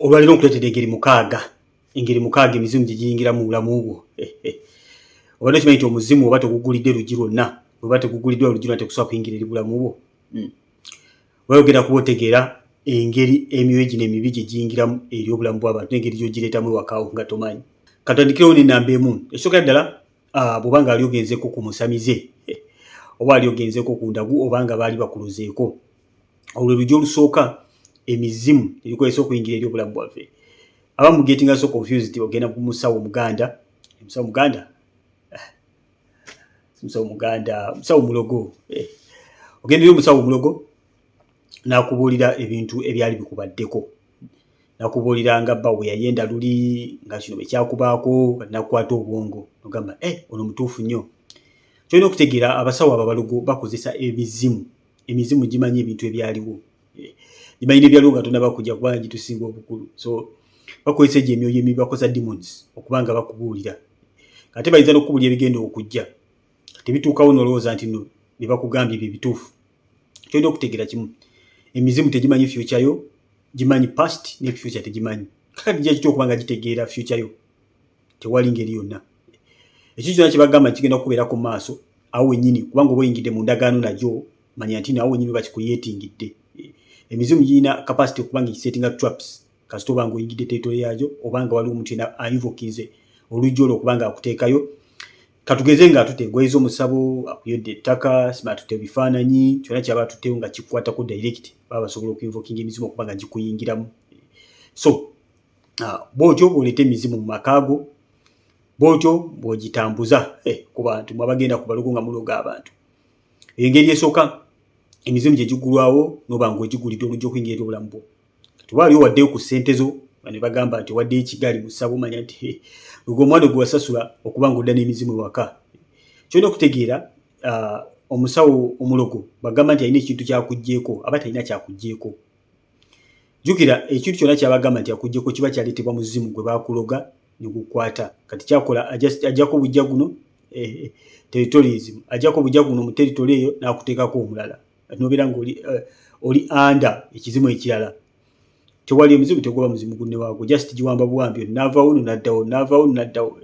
olwaliro nkuletedde engeri mukaaga emizimu gye giyingira mu bulamu bwo. Obadde okimanyi nti omuzimu oba tegugulidde luggi lwonna, oba teguguliddwa luggi lwonna tegusobola kuyingira eri bulamu bwo. Oyogera kuba otegeera engeri emyoyo gino emibi gye giyingiramu eri obulamu bw'abantu n'engeri gy'ogireetamu ewakawo nga tomanyi. Katandikirewo n'ennamba emu. Ekisookera ddala bw'oba nga ali ogenzeeko ku musamize oba ali ogenzeeko ku ndagu oba nga baali bakulozeeko, olwo luggi olusooka emizimu ebikozesa okuyingira eri obulamu bwaffe. Abamu getting so confused ogenda ku musawo Muganda, musawo mulogo. Ogenda eri omusawo mulogo n'akubuulira ebintu ebyali bikubaddeko. N'akubuulira nga bba bwe yayenda luli nga kino bwe kyakubaako n'akukwata obwongo. N'ogamba ono mutuufu nnyo. Kyolina okutegeera abasawo ababalogo bakozesa emizimu. Emizimu gimanyi ebintu ebyaliwo. Gimanyi n'ebyaliwo nga tonnaba kujja kubanga gitusinga obukulu. So bakozesa egyo emyoyo emibi, bakozesa demons okuba nga bakubuulira. Ate bayinza n'okukubuulira ebigenda okujja. Tebituukawo n'olowooza nti no bye bakugambye bye bituufu. Kyolina okutegeera kimu. Emizimu tegimanyi future yo, gimanyi past ne future tegimanyi. Kaka gijja kitya okuba nga gitegeera future yo? Tewali ngeri yonna. Ekyo kyonna kye bagamba kigenda kukubeerako mu maaso awo wennyini, kubanga oba oyingidde mu ndagaano nagyo, manya nti awo wennyini bakikuyeetingidde. Emizimu girina capacity okuba nga ekisetinga traps kasita oba nga oyingidde territory yagyo oba nga waliwo omuntu yenna ayinvokinze oluggi olwo okuba nga akuteekayo. Katugeze nga atutte engoye z'omusabo, akuyodde ettaka, sima atutte ebifaananyi, kyonna kyaba atutteyo nga kikukwatako direct, baba basobola okuyinvokinga emizimu okuba nga gikuyingiramu. So bw'otyo bw'oleeta emizimu mu makaago, bw'otyo bw'ogitambuza ku bantu mwabagenda ku balogo nga muloga abantu. Engeri esooka emizimu gye gigulwawo n'oba ng'ogigulidde oluggi okuyingira eri obulamu bwo. Kati waaliwo waddeyo ku ssente zo ne bagamba nti waddeyo ekigali mu ssabo, manya nti ogwo omwana gwe wasasula okuba ng'odda n'emizimu ewaka. Kyolina okutegeera omusawo omulogo bagamba nti alina ekintu kyakuggyeko aba talina kyakuggyeko. Jjukira ekintu kyonna kyabagamba nti akuggyeko kiba kyaleetebwa muzimu gwe baakuloga ne gukwata. Kati kyakola ajjako bujja guno territorialism, ajjako bujja guno mu territory eyo n'akuteekako omulala. Nobeera ng'oli under ekizimu ekirala. Tewali omuzimu tegoba muzimu gunne waago, just giwamba buwambi, n'avaawo n'addawo.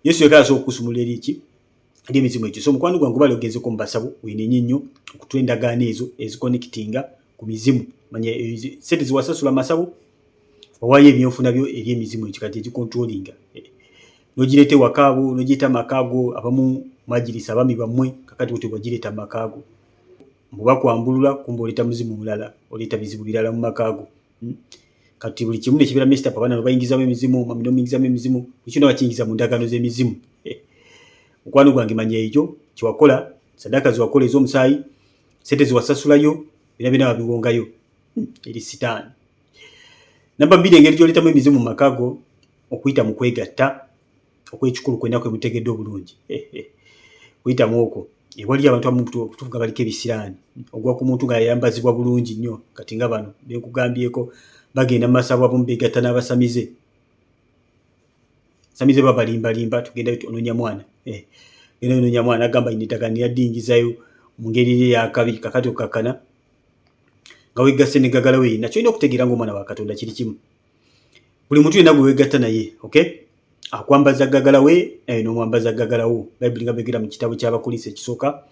Yesu yekka asobola okusumulula eri emizimu egyo. So mukwano gwange oba ogenzeeko mu basawo weenenye nnyo okutula endagaano ezo eziconnectinga ku mizimu. Manya sente ziwasasula masabo owaayo ebyofu nabyo eri emizimu egyo kati egikontrolinga. N'ogireeta ewakaabo, n'ogiyita makaago, abamu mwagirisa abami bammwe, kakati wote wagireeta mu makaago. Bw'oba kwambulula kumba oleeta muzimu mulala, oleeta bizibu birala mu makaago. Kati buli kimu ne kibeera messed up, abaana bayingizamu emizimu, mami n'omuyingizamu emizimu, ekyo bakiyingiza mu ndagaano z'emizimu. Mukwano gwange manya ekyo kyewakola, saddaaka zewakola ez'omusaayi, sente ziwasasulayo, bina wabiwongayo eri sitani. Namba 2, engeri gy'oleetamu emizimu mu makaago, okuyita mu kwegatta okw'ekikulu kwenna kwe mutegedde obulungi. Kuyitamu okwo. Waliyo abantu abamu tuvuga baliko ebisiraani. Ogwa ku muntu ng'ayambazibwa bulungi nnyo. Kati nga bano bekugambyeko bagenda mu masabo abamu beegatta n'abasamize. Samize babalimbalimba tugenda onoonya mwana. Genda onoonya mwana agamba ine eddagala yaddingizayo mu ngeri ye yakabiri kakati okakana. Nga weegasse n'eggagala we yenna. Kyolina okutegeera ng'omwana wa Katonda kiri kimu. Buli muntu yenna gwe weegatta naye, okay? Akwambaza ggagala we n'omwambaza ggagala wo. Bayibuli nga beegera mu kitabo ky'Abakuliisa ekisooka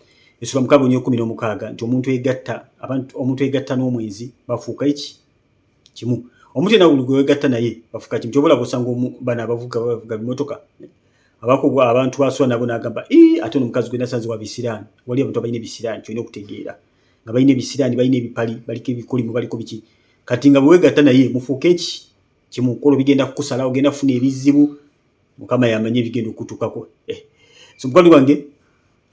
Essula 6:16 nti omuntu egatta n'omwenzi bafuuka kimu. Omuntu yenna gwe weegatta naye bafuuka kimu. Kyobola bw'osanga bano abavuga bimotoka abakugwa abantu baswa nabo n'agamba ate n'omukazi gwe nasanze wa bisiraani. Wali abantu abalina ebisiraani kyolina okutegeera nga balina ebisiraani, balina ebipali, baliko ebikolimu, baliko biki. Kati nga bwe weegatta naye mufuuka kimu. Kolo bigenda kukusala, ogenda kufuna ebizibu. Mukama yamanya ebigenda okutuukako. So mukwano gwange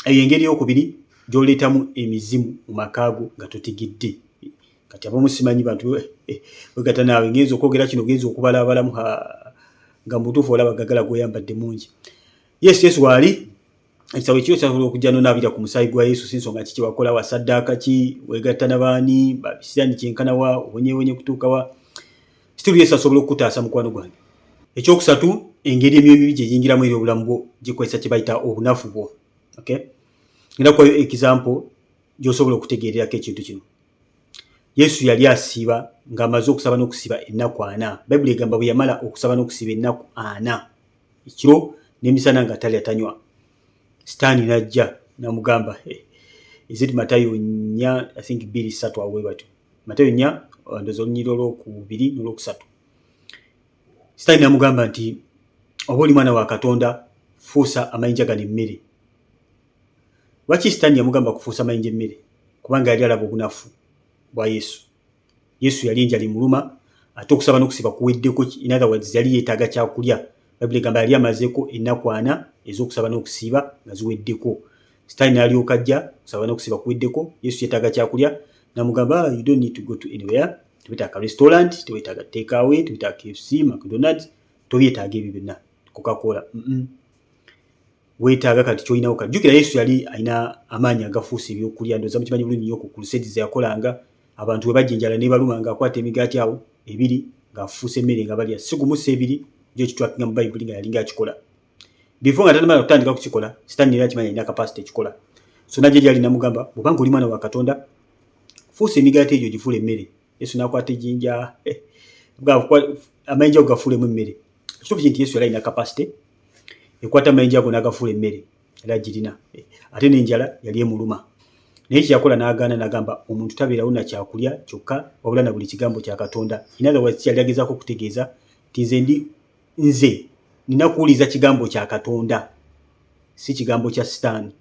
eyo engeri ey'okubiri gy'oleetamu emizimu mu makaago nga totegedde. Kati abamu simanyi bantu weegatta naawe ngenza okwogera kino genza okubalabalamu nga mutuufu olaba ggagala gw'oyambadde mungi. Yesu waali ekisawo ekyo kyasobola okujja n'onaabira ku musaayi gwa Yesu, si nsonga kiki wakola wa saddaaka ki, weegatta n'abaani, babisiraani kyenkana wa, obonyeebonye kutuuka wa. Still Yesu asobola okukutaasa mukwano gwange. Ekyokusatu, engeri emyoyo emibi gye giyingiramu eri obulamu bwo gikozesa kye bayita obunafu bwo. Okay? Ngenda kuwayo example gy'osobola okutegeererako ekintu kino. Yesu yali asiiba ng'amaze okusaba n'okusiba ennaku 4. Bayibuli egamba bwe yamala okusaba n'okusiba ennaku 4 ekiro n'emisana nga talya tanywa, sitaani n'ajja n'amugamba iziti Matayo 4 I think 2:3 awe batyo Matayo 4 ndozo olunyiriro olw'okubiri n'olwokusatu. Sitaani n'amugamba nti oba oli mwana wa Katonda fuusa amayinja gano emmere. Lwaki sitaani yamugamba kufuusa amayinja emmere? Kubanga yali alaba obunafu bwa Yesu. Yesu yali enjala imuluma ate okusaba n'okusiba kuweddeko. In other words, yali yeetaaga kyakulya. Bayibuli egamba yali amazeeko ennaku 4 ez'okusaba n'okusiba nga ziweddeko. Sitaani n'alyoka ajja kusaba n'okusiba kuweddeko. Yesu yeetaaga kyakulya n'amugamba you don't need to go to anywhere. Tewetaaga restaurant, tewetaaga take away, tewetaaga KFC, McDonald's, tobyetaaga ebyo byonna, Coca-Cola. Weetaaga kati kyolinawo kati. Jjukira Yesu yali alina amaanyi agafuusa ebyokulya. Ndowooza mukimanyi bulungi nnyo ku crusades yakolanga. Abantu bwe bajja enjala ne baluma ng'akwata emigaati awo 2 ng'afuusa emmere nga balya. Si gumu si 2 gyo kitwakinga mu Bayibuli nga yalinga akikola. Before nga tanamala kutandika kukikola, Sitaani yali akimanyi alina capacity ekikola. So najja gyali namugamba bw'obanga oli mwana wa Katonda fuusa emigaati egyo gifuula emmere. Yesu n'akwata ejjinja amayinja gafuulemu emmere. Ekituufu nti Yesu yali alina capacity ekwata amayinja ago n'agafuula emmere era agirina. Ate n'enjala yali emuluma. Naye kyakola n'agaana n'agamba omuntu tabeerawo na kyakulya kyokka wabula na buli kigambo kya Katonda. In other words, yali agezaako okutegeeza nti nze nina kuwuliza kigambo kya Katonda si kigambo kya Sitaani.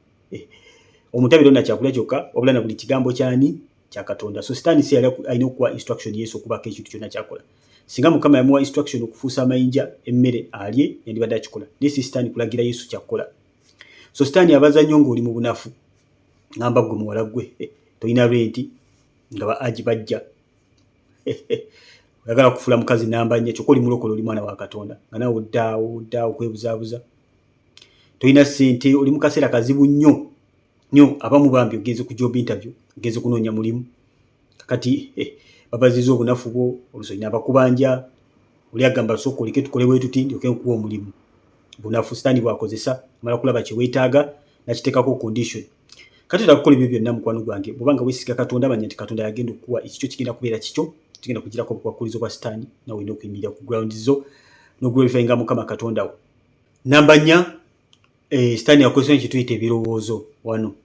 Omuntu tabeerawo na kyakulya kyokka wabula na buli kigambo kyani kya Katonda. So Sitaani si yali alina okuwa instruction Yesu okubaako ekintu kyonna kyakola. Singa Mukama yamuwa instruction okufuusa amayinja emmere alye yandibadde akikola. Naye si Sitaani kulagira Yesu kyakola. So Sitaani abaza nnyo ng'oli mu bunafu. Ngamba gwe muwala gwe tolina renti nga ba aji bajja. Oyagala kufuula mukazi namba 4 kyokka oli mulokole oli mwana wa Katonda nga nawe oddaawo kwebuzaabuza. Tolina ssente oli mu kaseera kazibu nnyo abamu bambi ogenze ku job interview ogenze kunoonya mulimu kati babaziza obunafu bwo olusozi n'abakubanja oli agamba sooka oleke tukole bwe tuti ndyoke nkuwa omulimu. Bunafu Sitaani bwakozesa amala kulaba kye weetaaga nakiteekako condition. Kati takukola ebyo byonna mukwano gwange bw'obanga weesiga Katonda manya nti Katonda yagenda okuwa ekikyo kigenda kubeera kikyo kigenda kugirako obukwakulizo bwa Sitaani nawe olina okuyimirira ku ground zo n'oglorifyinga Mukama Katonda wo. Namba 4 Sitaani yakozesa ekyo tuyita ebirowoozo wano.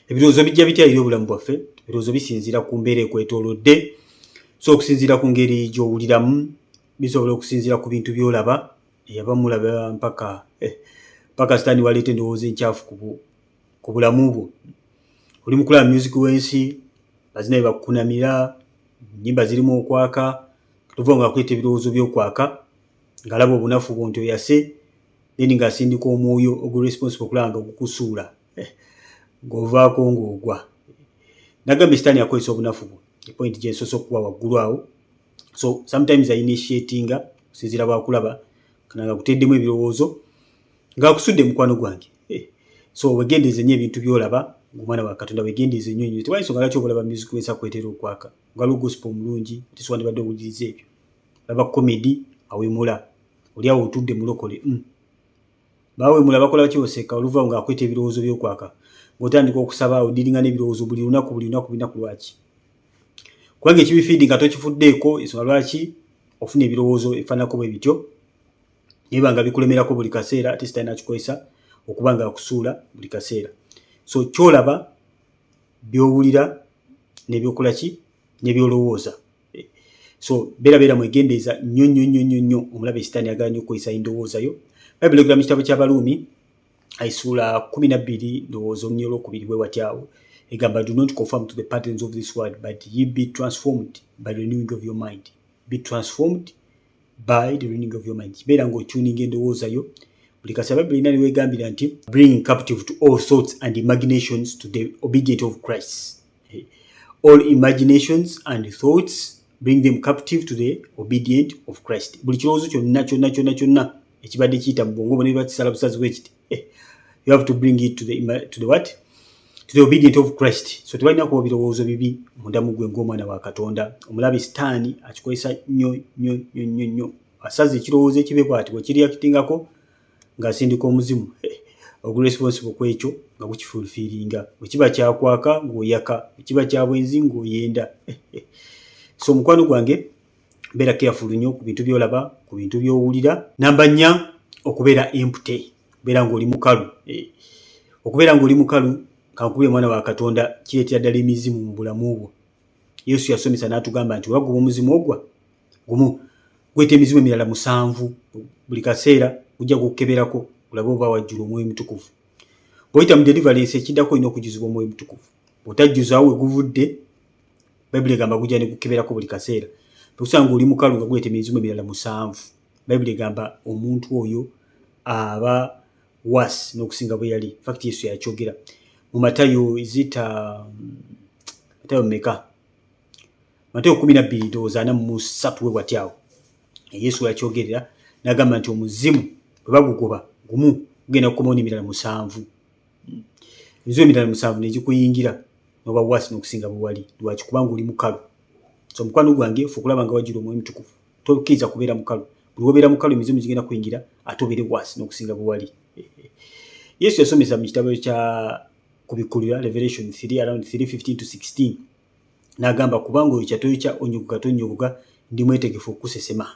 Ebirowoozo bijja bityalira obulamu bwaffe. Ebirowoozo bisinziira ku mbeera ekwetoolodde. So okusinziira ku ngeri gy'owuliramu bisobola okusinziira ku bintu by'olaba abamulaba mpaka Sitaani waleeta endowooza enkyafu ku bulamu bwo. Oli mu kulaba music w'ensi bazina bye bakukunamira nnyimba zirimu okwaka tuvuga nga akweta ebirowoozo by'okwaka ng'alaba obunafu bwo nti oyase then ng'asindika omwoyo ogu-responsible okulaba nga ogukusuula ng'ovaako ng'ogwa. Nagambye Sitaani akozesa obunafu bwo point gye nsoose okuwa waggulu awo. So sometimes initiatinga okusinziira bwakulaba kana nga kuteddemu ebirowoozo ng'akusudde mukwano gwange. So wegendeeze nnyo ebintu by'olaba ng'omwana wa Katonda wegendeeze nnyo. Tewali nsonga lwaki obalaba music w'ensi akwetera okwaka ng'aliwo gospel omulungi ate so wandibadde owuliriza ebyo. Laba comedy awemula oli awo otudde mulokole bawemula bakola baki oseka oluva ng'akweta ebirowoozo by'okwaka ng'otandika okusaba odiringa n'ebirowoozo buli lunaku binaku lwaki. Kubanga ekibifiidi nga tokifuddeeko ensonga lwaki ofuna ebirowoozo efaanako bwe bityo niba nga bikulemerako buli kaseera ate Sitaani akikozesa okuba nga akusuula buli kaseera. So kyolaba byowulira n'ebyokola ki n'ebyolowooza. So beera mwegendeeza nnyo omulabe Sitaani agala nnyo okukozesa endowooza yo. Bayibuli egula mu kitabo ky'Abaluumi ayisuula 12 ndowooza olunyiriro olwokubiri bwe watyawo egamba do not conform to the patterns of this world but ye be transformed by the renewing of your mind. Be transformed by the renewing of your mind. Beera ng'otuninga endowooza yo buli kaseera. Bayibuli erina liwegambira nti bring captive to all thoughts and imaginations to the obedience of Christ. All imaginations and thoughts bring them captive to the obedient of Christ. Buli kirowoozo kyonna ekibadde kiyita mu bwongo bwo ne bakisala busazi bw'ekiti you have to bring it to the what? To the obedient of Christ. So tebalina kuba birowoozo bibi munda mu gwe ng'omwana wa Katonda. Omulabe Sitaani akikozesa nnyo. Asaze ekirowoozo ekibe bw'ati bwe kiriyakitingako ng'asindika omuzimu ogu-responsible ku ekyo nga gukifulfiringa, bwe kiba kyakwaka ng'oyaka, bwe kiba kya bwenzi ng'oyenda. So omukwano gwange beera careful nnyo ku bintu by'olaba, ku bintu by'owulira. Namba 4, okubeera empty, okubeera ng'oli mukalu. Okubeera ng'oli mukalu, kankubye omwana wa Katonda, kireetera ddala emizimu mu bulamu bwo. Yesu yasomesa n'atugamba nti waguba omuzimu ogwa gumu, gweta emizimu emirala 7. Buli kaseera ujja gukeberako olabe oba wajjula Omwoyo Mutukuvu. Bw'oyita mu deliverance ekiddako olina okujjuzibwa Omwoyo Mutukuvu. Bw'otajjuzaawo we guvudde, Bayibuli egamba gujja ne gukeberako buli kaseera. Bw'osanga oli mukalu nga gweta emizimu emirala 7, Bayibuli egamba omuntu oyo aba worse n'okusinga bwe yali. In fact Yesu yakyogera mu Matayo, Matayo mmeka? Matayo 12:43 we bw'atyawo. Yesu yakyogerera n'agamba nti omuzimu bwe bagugoba gumu gugenda kukomawo n'emirala 7. Emizimu emirala 7 ne gikuyingira n'oba worse n'okusinga bwe wali. Lwaki? Kubanga oli mukalu. So mukwano gwange ffe okulaba nga wajjula Omwoyo Mutukuvu, tokkiriza kubeera mukalu. Buli wobeera mukalu emizimu gigenda kuyingira ate obeere worse n'okusinga bwe wali. Yesu yasomesa mu kitabo kya Kubikulira, Revelation 3 around 3:15-16, n'agamba kubanga oyo kyatoyokya onyogoga tonyogoga, ndi mwetegefu okusesema.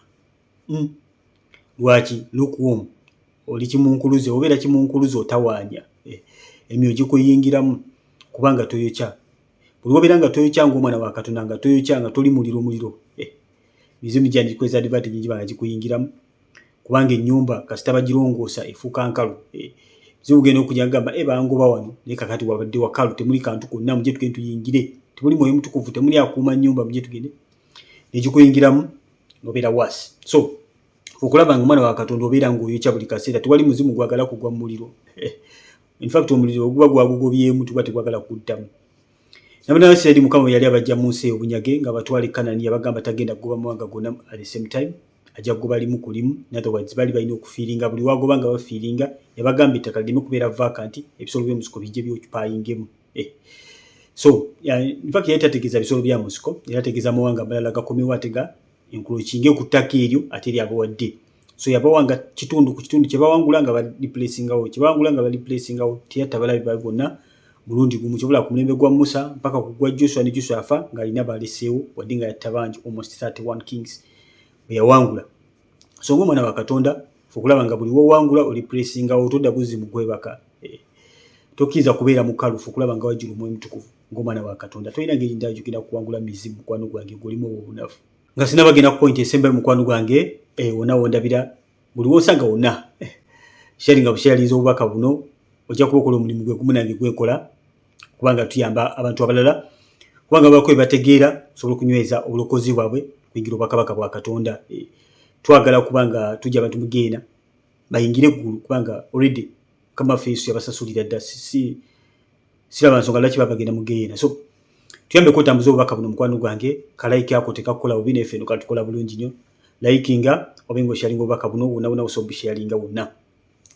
Lwaki? Lukewarm. Oli kimunkuluze, obeera kimunkuluze otawaanya. Emyo gikuyingiramu kubanga toyokya. Buli wobeera nga toyokya ng'omwana wa Katonda, nga toyokya nga toli muliro, mizimu gyandikweza advantage giba nga gikuyingiramu, kubanga ennyumba kasita bagirongoosa efuuka nkalu. Mizimu genda okujja gamba bangoba wano naye kakati wabadde wakalu, temuli kantu konna, mujje tugende tuyingire, temuli Mwoyo Mutukuvu, temuli akuuma nnyumba, mujje tugende. Ne gikuyingiramu n'obeera worse. So okulaba nga omwana wa Katonda obeera ng'oyokya buli kaseera, tewali muzimu gwagala kugwa mu muliro. In fact omuliro oguba gwagugobyemu tuba tegwagala kuddamu. Nabana Isirayiri Mukama yali abajja mu nsi obunyage nga batwala e Kanani, yabagamba tagenda kugoba mawanga gonna at the same time, ajja kugoba limu ku limu. In other words, bali balina okufiiringa, buli wagoba nga bafiiringa. Yabagamba ettaka lireme kubeera vacant, ebisolo by'omusiko bijje byokupayingemu. So in fact yali tategeeza bisolo bya musiko, yali ategeeza amawanga amalala gakomewo atega encroaching ku ttaka eryo ate lyabawadde. So yabawanga kitundu ku kitundu kye bawangula nga baliplacingawo, kye bawangula nga baliplacingawo, tiyatta balabi baabwe bonna mulundi gumu. Kyobula ku mulembe gwa Musa mpaka ku gwa Joshua, ne Joshua afa ng'alina baleseewo wadde nga yatta bangi, almost 31 kings bwe yawangula. So ng'omwana wa Katonda okulaba nga buli wowangula oli placingawo, todda buzimu gwebaka. Tokkiriza kubeera mukalu, okulaba nga wajjula Omwoyo Mutukuvu ng'omwana wa Katonda. Tolina ngeri ndala gy'ogenda kuwangula mizimu mukwano gwange ng'olimu obunafu. Nga sinaba genda ku point esembayo mukwano gwange, wonna wondabira, buli wonsanga wonna sharinga busharinza obubaka buno, ojja kuba okola omulimu gwe gumu nange gwekola, kubanga tuyamba abantu abalala, kubanga bako bategeera sobola okunyweza obulokozi bwabwe kuyingira obwakabaka bwa Katonda. Twagala kubanga tujja abantu mugeena bayingire eggulu, kubanga already kama Yesu yabasasulira dda, siraba nsonga lwaki bagenda mugeena. So tuyambe kwotambuza obubaka buno mukwano gwange, kalaiki ako tekakola obi neffe tukatukola bulungi nnyo. Likinga obengo sharinga obubaka buno wonna osobola sharinga wonna,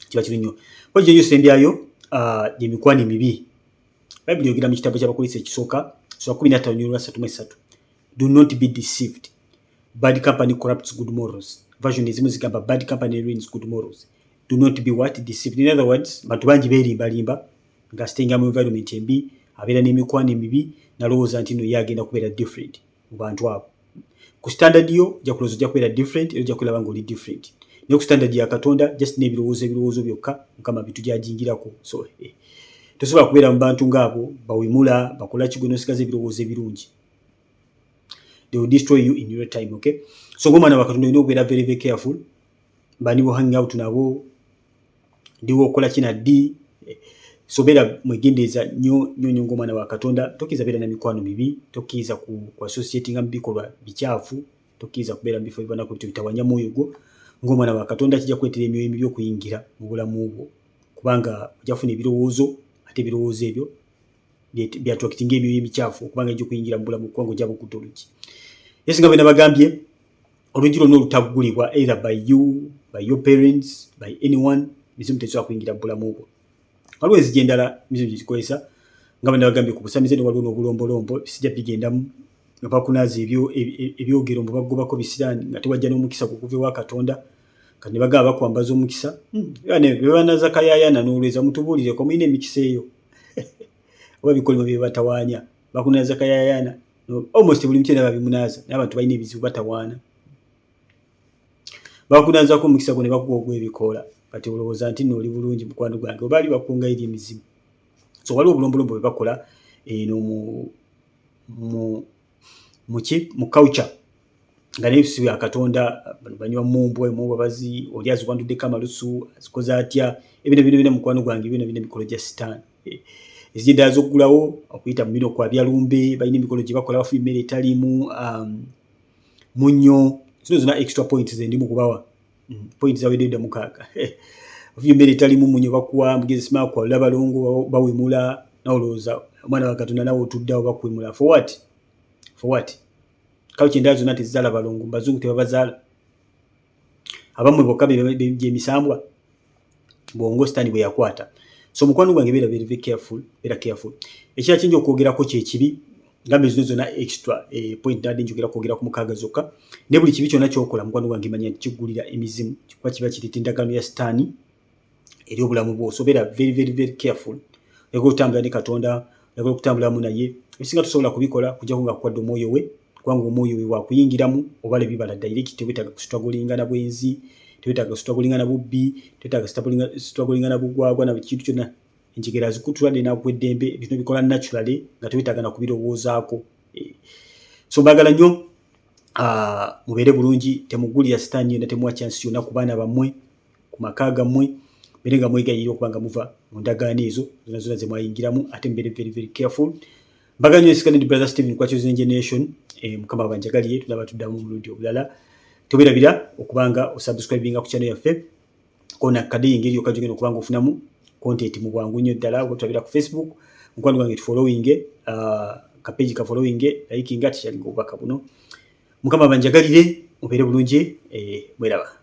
kiba kiri nnyo. Wajja yo sembyayo gye mikwano emibi. Bayibuli yogera mu kitabo ky'Abakolisi ekisooka sura 15:33, do not be deceived, bad company corrupts good morals. Version ezimu zigamba bad company ruins good morals. Do not be what? Deceived. In other words, bantu bangi beerimbalimba nga sitenga mu environment embi, abeera n'emikwano emibi, nalowooza nti no yagenda kubeera different mu bantu abo. Ku standard yo ojja kulowooza ojja kubeera different, era ojja kulaba ng'oli different. Naye ku standard ya Katonda just n'ebirowoozo byokka Mukama bitujagingirako. So tosobola kubeera mu bantu ng'abo bawemula bakola kigo n'osigaza ebirowoozo ebirungi. They will destroy you in your time, okay? So ng'omwana wa Katonda olina okubeera very very careful. Bani bo hang out nabo, ndiwo okola kina ddi. So beera mwegendeeza nnyo ng'omwana wa Katonda. Tokkiriza beera na mikwano mibi, tokkiriza ku associatinga mu bikolwa bikyafu, tokkiriza kubeera mu bifo ebibonako bitawanya mwoyo gwo. Ng'omwana wa Katonda kijja kwetera emyoyo emibi okuyingira mu bulamu bwo, kubanga ojja kufuna ebirowoozo, ate ebirowoozo ebyo byatwakitinga emyoyo emikyafu okubanga ejja okuyingira mu bulamu kubanga ojja bukudde olugi. Yesu nga bwe nabagambye, olugi lwonna olutagulibwa either by you, by your parents, by anyone, mizimu tesobola kuyingira mu bulamu bwo. Waliwo enzigi endala mizimu gye zikozesa, nga bwe nabagambye ku busamize ne waliwo n'obulombolombo, sijja bigendamu nga bakunaaza ebyogero mbu bagobako bisiraani nga tewajja n'omukisa gukuva ewa Katonda, kati ne bagamba bakwambaza omukisa. Be banaza kayaayana n'olweza mutubuulireko mulina emikisa eyo. oba bikolimo bye batawaanya bakunaza kayayana almost buli mutenda babimunaza n'abantu balina ebizibu batawaana bakunaza ko mukisa gwo ne bakuwa ogw'ebikoola kati olowooza nti n'oli bulungi mukwano gwange oba ali bakunga eri emizimu so waliwo obulombolombo bwe bakola eno mu culture nga n'ebisubi bya Katonda banywa mumbwa bazi oli aziwanduddeko amalusu azikoza atya ebino mukwano gwange bino emikolo gya sitaani ezijja ddala z'oggulawo okuyita mu bino kwabya lumbe balina emikolo gye bakola bafuba emmere etalimu munnyo zino zonna extra points zendimu kubawa points zawedde dda 6 bafuba emmere etalimu munnyo bakuwa mugezi simaa kwalula balongo bawemula nawolowooza omwana wa Katonda nawe otuddawo bakwemula for what kale kyendala zonna tezizaala balongo mbazungu tebabazaala abammwe bokka gyemisambwa bwongo sitaani bwe yakwata so mukwano gwange beera very careful ekira kingi okwogerako kyekibi ngambe zino zonna extra point nadde njogera kwogera ku 6 zokka ne buli kibi kyonna kyokola mukwano gwange manya nti kiggulira emizimu kikuba kiba kireta endagaano ya sitaani eri obulamu bwo so beera very careful oyagala okutambula ne Katonda oyagala okutambulamu naye ebisinga tosobola kubikola kujjako nga kukwadde omwoyo we kubanga omwoyo we wakuyingiramu obala ebibala direct tewetaaga kusitwagulinga na bwenzi tewetaaga kusitwagulinga na bubbi tewetaaga kusitwagulinga na bugwagwa na kintu kyonna enjegera zikutulwadde nakuwa eddembe ebintu bikola naturally nga tewetaaga na kubirowoozaako so mbagala nnyo mubeere bulungi temuggulira sitaani yonna temuwa chance yonna ku baana bammwe ku maka gammwe mbeere nga mwegayirira okuba nga muva mu ndagaano ezo zonna ze mwayingiramu ate mubeere very careful mbagala nnyo esikane ndi brother Stephen kwa Chosen Generation mukama banjagaliye tulaba tuddamu omulundi obulala toberabira okubanga osubscribinga ku channel yaffe kona kadi engeri okajogenda okubanga ofunamu content mu bwangu nnyo ddala otulabira ku Facebook mukwano gwange tufollowing ka page ka following like ngati kyali obubaka buno mukama banjagalire mubeere bulungi mweraba